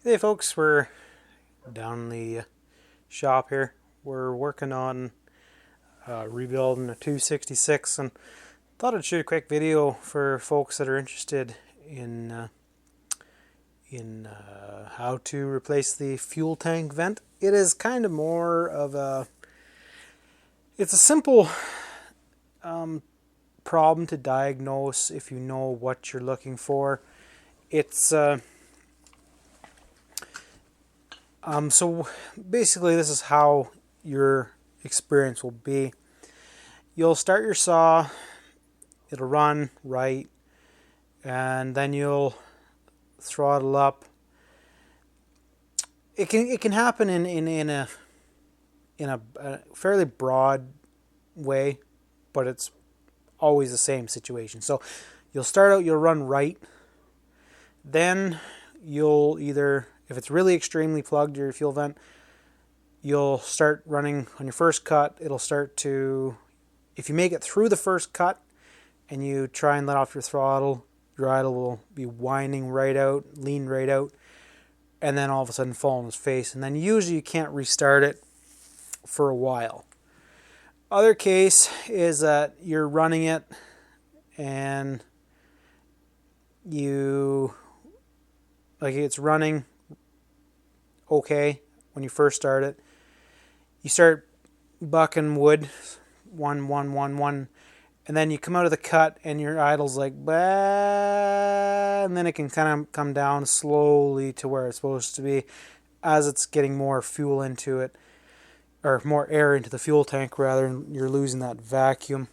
Hey folks, we're down in the shop here. We're working on rebuilding a 266 and thought I'd shoot a quick video for folks that are interested in how to replace the fuel tank vent. It is kind of more of it's a simple problem to diagnose if you know what you're looking for. It's so basically this is how your experience will be. You'll start your saw, it'll run right, and then you'll throttle up. It can happen in a fairly broad way, but it's always the same situation. So you'll start out, you'll run right, then you'll either, if it's really extremely plugged, your fuel vent, you'll start running on your first cut. It'll start to, if you make it through the first cut and you try and let off your throttle, your idle will be winding right out, lean right out, and then all of a sudden fall on its face. And then usually you can't restart it for a while. Other case is that you're running it and it's running okay when you first start it. You start bucking wood, one, and then you come out of the cut and your idle's like, bah, and then it can kind of come down slowly to where it's supposed to be as it's getting more fuel into it, or more air into the fuel tank rather, and you're losing that vacuum.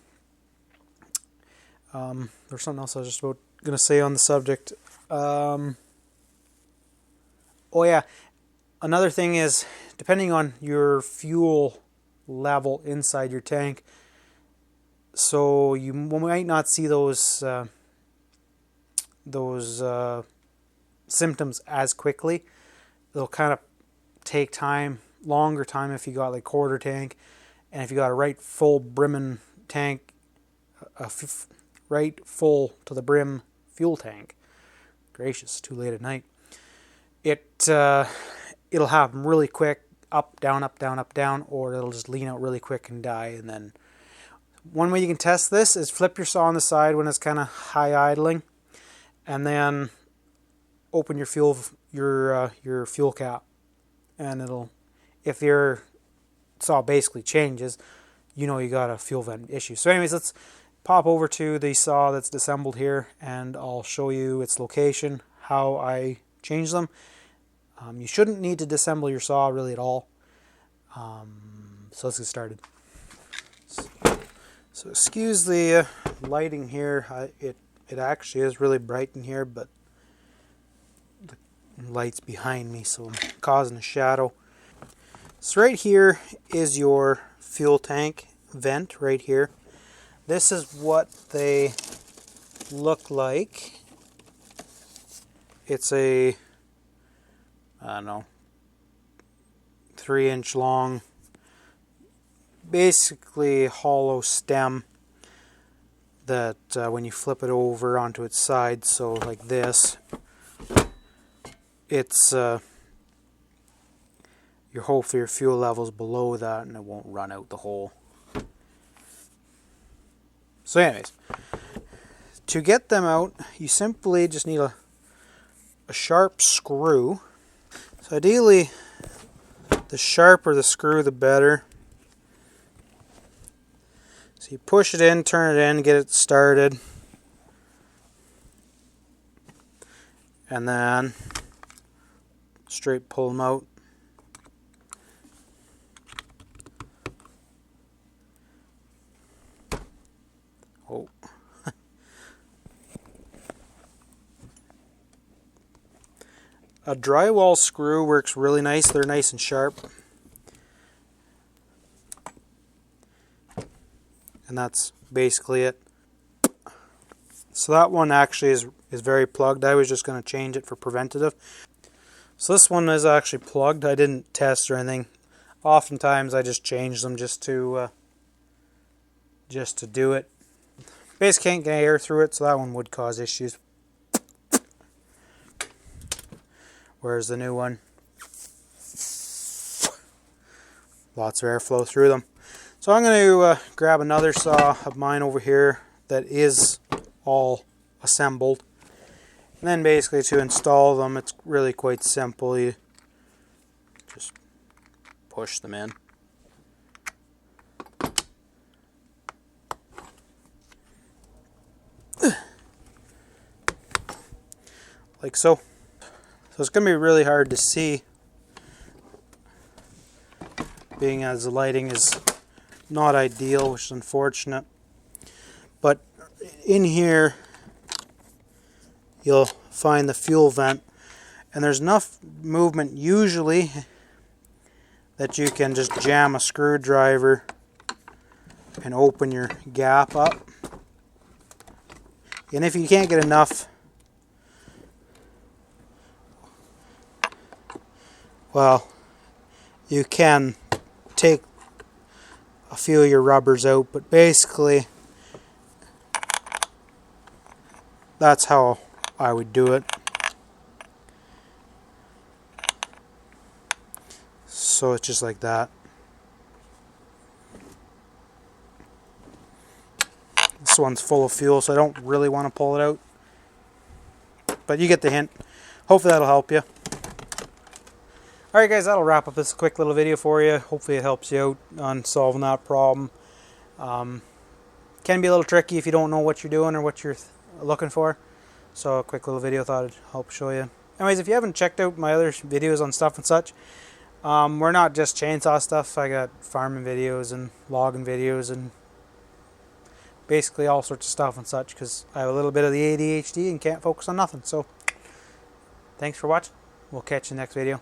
There's something else I was just going to say on the subject. Oh yeah, another thing is, depending on your fuel level inside your tank, so you might not see those symptoms as quickly. They'll kind of take longer time if you got like quarter tank, and if you got a right full brimming tank, right full to the brim fuel tank. Gracious, too late at night. It'll happen really quick, up, down, or it'll just lean out really quick and die. And then one way you can test this is flip your saw on the side when it's kind of high idling, and then open your fuel cap, and it'll, if your saw basically changes, you know you got a fuel vent issue. So anyways, let's pop over to the saw that's disassembled here, and I'll show you its location, how I change them. You shouldn't need to disassemble your saw really at all. So let's get started. So excuse the lighting here. It actually is really bright in here, but the light's behind me, so I'm causing a shadow. So right here is your fuel tank vent right here. This is what they look like. It's a, I don't know, 3-inch long, basically hollow stem that when you flip it over onto its side, so like this, it's your hopefully your fuel level's below that and it won't run out the hole. So anyways, to get them out, you simply just need a sharp screw. So ideally, the sharper the screw, the better. So you push it in, turn it in, get it started. And then straight pull them out. Oh. A drywall screw works really nice. They're nice and sharp. And that's basically it. So that one actually is very plugged. I was just going to change it for preventative. So this one is actually plugged. I didn't test or anything. Oftentimes I just change them just to do it. Basically can't get air through it, so that one would cause issues. whereas the new one, lots of airflow through them. So I'm going to grab another saw of mine over here that is all assembled. And then basically to install them, it's really quite simple. You just push them in. Like so. So it's going to be really hard to see, being as the lighting is not ideal, which is unfortunate. But in here you'll find the fuel vent, and there's enough movement usually that you can just jam a screwdriver and open your gap up. And if you can't get enough, well, you can take a few of your rubbers out, but basically that's how I would do it. So it's just like that. This one's full of fuel, so I don't really want to pull it out, but you get the hint. Hopefully that'll help you. Alright guys, that'll wrap up this quick little video for you. Hopefully it helps you out on solving that problem. Can be a little tricky if you don't know what you're doing or what you're looking for. So a quick little video, thought I'd help show you. Anyways, if you haven't checked out my other videos on stuff and such, we're not just chainsaw stuff. I got farming videos and logging videos and basically all sorts of stuff and such, because I have a little bit of the ADHD and can't focus on nothing. So thanks for watching. We'll catch you in the next video.